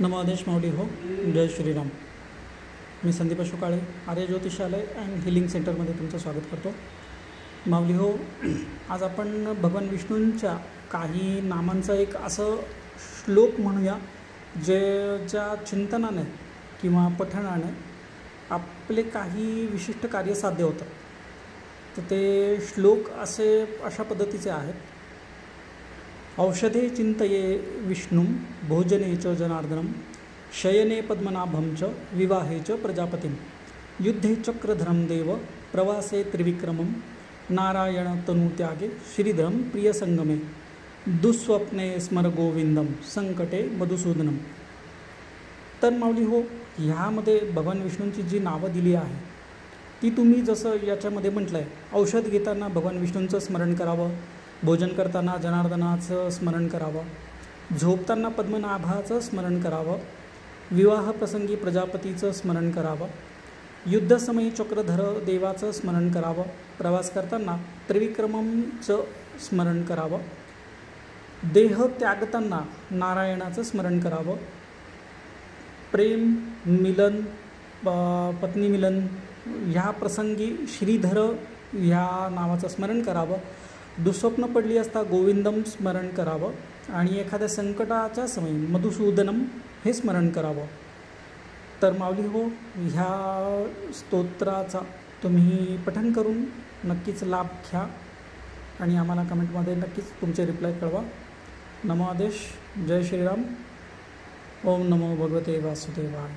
नमो आदेश माऊली हो. जय श्रीराम. मी संदीप अशोकाळे आर्य ज्योतिषालय and healing सेंटरमध्ये तुमचं स्वागत करतो. माऊली हो, आज आपण भगवान विष्णूंच्या काही नामांचा एक असं श्लोक म्हणूया ज्या चिंतनाने किंवा पठणाने आपले काही विशिष्ट कार्य साध्य होतं. तर ते श्लोक अशा पद्धतीचे आहेत. औषधे चिंतये विष्णुं भोजने च जनार्दनं शयने पद्मनाभं च विवाहे च प्रजापतिं युद्धे चक्रधरं देव प्रवासे त्रिविक्रमं नारायण तनुत्यागे श्रीधरं प्रियसंगमे दुःस्वप्ने स्मर गोविंदम संकटे मधुसूदनम. तर माऊली हो, ह्यामध्ये भगवान विष्णूंची जी नावं दिली आहे ती तुम्ही जसं याच्यामध्ये म्हटलं आहे, औषध घेताना भगवान विष्णूंचं स्मरण करावं, भोजन करताना जनार्दनाचं स्मरण करावं, झोपताना पद्मनाभाचं स्मरण करावं, विवाहप्रसंगी प्रजापतीचं स्मरण करावं, युद्धसमयी चक्रधर देवाचं स्मरण करावं, प्रवास करताना त्रिविक्रमचं स्मरण करावं, देह त्यागताना नारायणाचं स्मरण करावं, प्रेम मिलन पत्नी मिलन ह्या प्रसंगी श्रीधर ह्या नावाचं स्मरण करावं, दुःस्वप्न पडली असता गोविंदम स्मरण करावं आणि एखाद्या संकटाच्या समयी मधुसूदनम हे स्मरण करावं. तर माऊली हो, ह्या स्तोत्राचा तुम्ही पठण करून नक्कीच लाभ घ्या आणि आम्हाला कमेंटमध्ये नक्कीच तुमचे रिप्लाय कळवा. नमो आदेश. जय श्रीराम. ओम नमो भगवते वासुदेवाय.